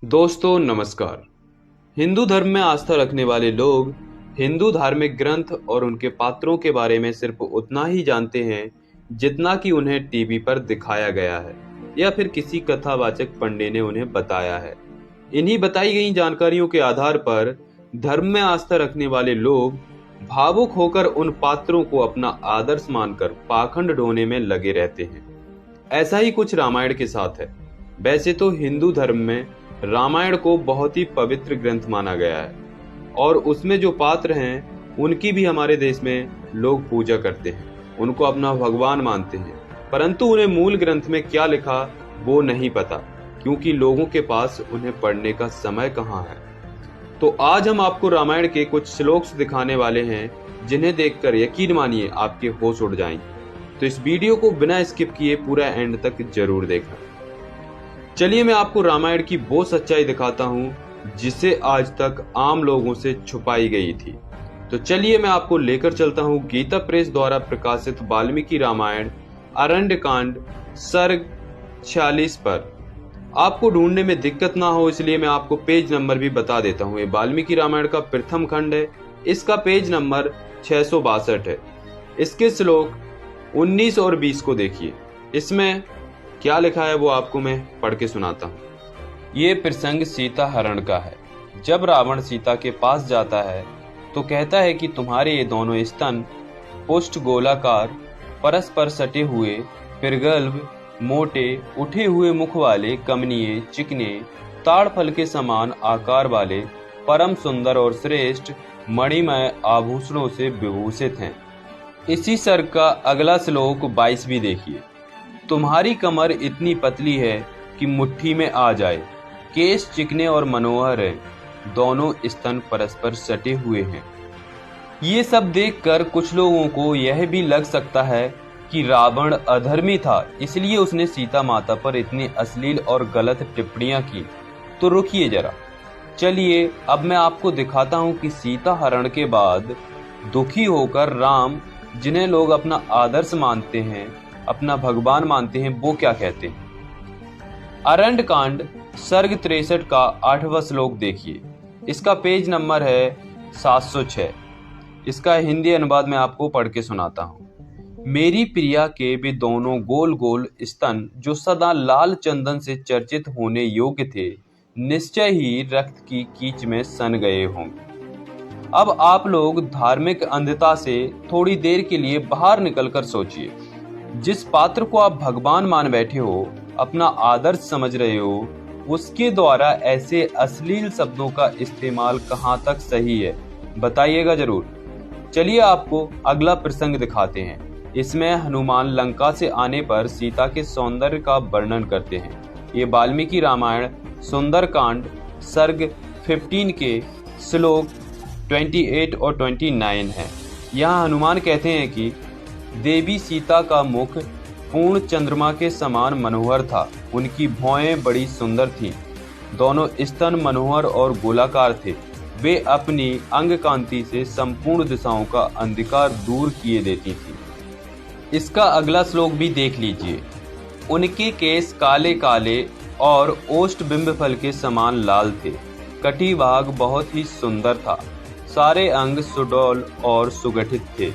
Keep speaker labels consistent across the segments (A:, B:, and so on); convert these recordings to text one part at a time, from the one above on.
A: दोस्तों नमस्कार। हिंदू धर्म में आस्था रखने वाले लोग हिंदू धार्मिक ग्रंथ और उनके पात्रों के बारे में सिर्फ उतना ही जानते हैं जितना कि उन्हें टीवी पर दिखाया गया है या फिर किसी कथावाचक पंडित ने उन्हें बताया है। इन्हीं बताई गई जानकारियों के आधार पर धर्म में आस्था रखने वाले लोग भावुक होकर उन पात्रों को अपना आदर्श मानकर पाखंड ढोने में लगे रहते हैं। ऐसा ही कुछ रामायण के साथ है। वैसे तो हिंदू धर्म में रामायण को बहुत ही पवित्र ग्रंथ माना गया है और उसमें जो पात्र हैं उनकी भी हमारे देश में लोग पूजा करते हैं, उनको अपना भगवान मानते हैं। परंतु उन्हें मूल ग्रंथ में क्या लिखा वो नहीं पता, क्योंकि लोगों के पास उन्हें पढ़ने का समय कहाँ है। तो आज हम आपको रामायण के कुछ श्लोक दिखाने वाले हैं जिन्हें देखकर यकीन मानिए आपके होश उड़ जाएंगे। तो इस वीडियो को बिना स्किप किए पूरा एंड तक जरूर देखना। चलिए मैं आपको रामायण की वो सच्चाई दिखाता हूँ जिसे आज तक आम लोगों से छुपाई गई थी। तो चलिए मैं आपको लेकर चलता हूँ गीता प्रेस द्वारा प्रकाशित वाल्मीकि रामायण अरण्य कांड सर्ग 46 पर। आपको ढूंढने में दिक्कत ना हो इसलिए मैं आपको पेज नंबर भी बता देता हूँ। ये वाल्मीकि रामायण का प्रथम खंड है, इसका पेज नंबर 662 है। इसके श्लोक 19 और 20 को देखिए। इसमें क्या लिखा है वो आपको मैं पढ़ के सुनाता हूँ। ये प्रसंग सीता हरण का है। जब रावण सीता के पास जाता है तो कहता है कि तुम्हारे ये दोनों स्तन पुष्ट गोलाकार, परस्पर सटे हुए, प्रगल्भ, मोटे, उठे हुए मुख वाले, कमनीय, चिकने, ताड़ फल के समान आकार वाले, परम सुंदर और श्रेष्ठ मणिमय आभूषणों से विभूषित हैं। इसी सर्ग का अगला श्लोक 22 भी देखिए। तुम्हारी कमर इतनी पतली है कि मुट्ठी में आ जाए, केश चिकने और मनोहर हैं, दोनों स्तन परस्पर सटे हुए हैं। ये सब देखकर कुछ लोगों को यह भी लग सकता है कि रावण अधर्मी था, इसलिए उसने सीता माता पर इतनी अश्लील और गलत टिप्पणियां की। तो रुकिए जरा, चलिए अब मैं आपको दिखाता हूं कि सीता हरण के बाद दुखी होकर राम, जिन्हें लोग अपना आदर्श मानते हैं, अपना भगवान मानते हैं, वो क्या कहते हैं। अरण्य कांड सर्ग 63 का 8वां श्लोक देखिए। इसका पेज नंबर है 706। इसका हिंदी अनुवाद में आपको पढ़ के सुनाता हूँ। मेरी प्रिया के वे दोनों गोल गोल स्तन जो सदा लाल चंदन से चर्चित होने योग्य थे, निश्चय ही रक्त की कीच में सन गए होंगे। अब आप लोग धार्मिक अंधता से थोड़ी देर के लिए बाहर निकलकर सोचिए। जिस पात्र को आप भगवान मान बैठे हो, अपना आदर्श समझ रहे हो, उसके द्वारा ऐसे अश्लील शब्दों का इस्तेमाल कहाँ तक सही है, बताइएगा जरूर। चलिए आपको अगला प्रसंग दिखाते हैं। इसमें हनुमान लंका से आने पर सीता के सौंदर्य का वर्णन करते हैं। ये वाल्मीकि रामायण सुंदरकांड सर्ग 15 के श्लोक 28 और 29 है। यहाँ हनुमान कहते हैं कि देवी सीता का मुख पूर्ण चंद्रमा के समान मनोहर था, उनकी भौहें बड़ी सुंदर थीं, दोनों स्तन मनोहर और गोलाकार थे। वे अपनी अंग कांति से संपूर्ण दिशाओं का अंधकार दूर किए देती थी। इसका अगला श्लोक भी देख लीजिए। उनके केस काले काले और ओष्ठ बिंब फल के समान लाल थे, कटी भाग बहुत ही सुंदर था, सारे अंग सुडौल और सुगठित थे।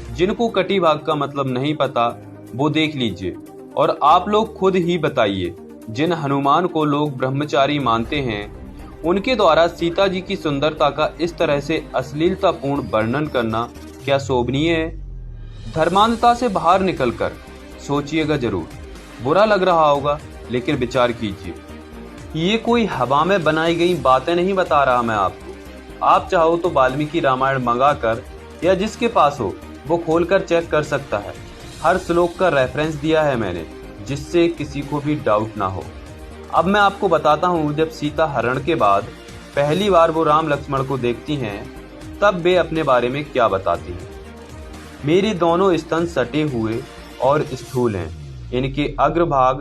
A: जिनको कटी भाग का मतलब नहीं पता वो देख लीजिए और आप लोग खुद ही बताइए। जिन हनुमान को लोग ब्रह्मचारी मानते हैं, उनके द्वारा सीता जी की सुंदरता का इस तरह से अश्लीलतापूर्ण वर्णन करना क्या शोभनीय है। धर्मांधता से बाहर निकलकर सोचिएगा जरूर। बुरा लग रहा होगा लेकिन विचार कीजिए। ये कोई हवा में बनाई गई बातें नहीं बता रहा मैं आपको। आप चाहो तो वाल्मीकि रामायण मंगाकर या जिसके पास हो वो खोलकर चेक कर सकता है। हर श्लोक का रेफरेंस दिया है मैंने, जिससे किसी को भी डाउट ना हो। अब मैं आपको बताता हूँ, जब सीता हरण के बाद पहली बार वो राम लक्ष्मण को देखती हैं तब वे अपने बारे में क्या बताती हैं। मेरे दोनों स्तन सटे हुए और स्थूल हैं, इनके अग्रभाग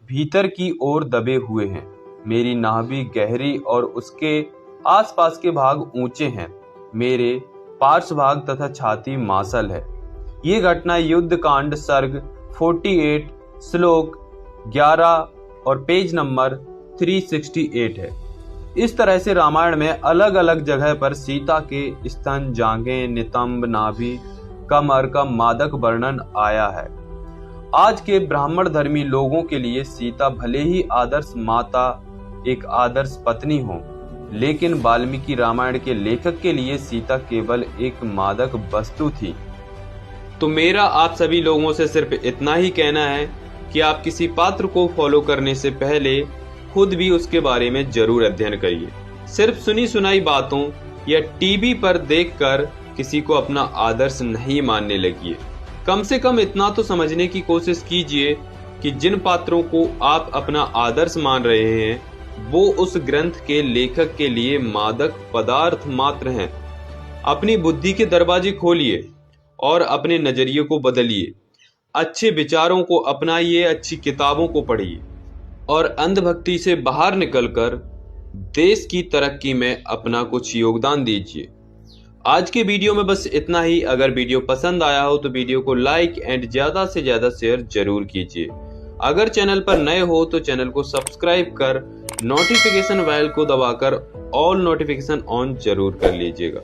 A: भीतर की ओर दबे हुए हैं। मेरी नाभि गहरी और उसके आसपास के भाग ऊंचे हैं। मेरे पार्श्व भाग तथा छाती मांसल है। ये घटना युद्ध कांड सर्ग 48 श्लोक 11 और पेज नंबर 368 है। इस तरह से रामायण में अलग अलग जगह पर सीता के स्तन, जांघें, नितंब, नाभि, कमर का मादक वर्णन आया है। आज के ब्राह्मण धर्मी लोगों के लिए सीता भले ही आदर्श माता, एक आदर्श पत्नी हो, लेकिन वाल्मीकि रामायण के लेखक के लिए सीता केवल एक मादक वस्तु थी। तो मेरा आप सभी लोगों से सिर्फ इतना ही कहना है कि आप किसी पात्र को फॉलो करने से पहले खुद भी उसके बारे में जरूर अध्ययन करिए। सिर्फ सुनी सुनाई बातों या टीवी पर देखकर किसी को अपना आदर्श नहीं मानने लगिए। कम से कम इतना तो समझने की कोशिश कीजिए कि जिन पात्रों को आप अपना आदर्श मान रहे हैं वो उस ग्रंथ के लेखक के लिए मादक पदार्थ मात्र हैं। अपनी बुद्धि के दरवाजे खोलिए और अपने नजरिए को बदलिए। अच्छे विचारों को अपनाइए, अच्छी किताबों को पढ़िए और अंधभक्ति से बाहर निकलकर देश की तरक्की में अपना कुछ योगदान दीजिए। आज के वीडियो में बस इतना ही। अगर वीडियो पसंद आया हो तो वीडियो को लाइक एंड ज्यादा से ज्यादा शेयर जरूर कीजिए। अगर चैनल पर नए हो तो चैनल को सब्सक्राइब कर नोटिफिकेशन बेल को दबाकर ऑल नोटिफिकेशन ऑन जरूर कर लीजिएगा।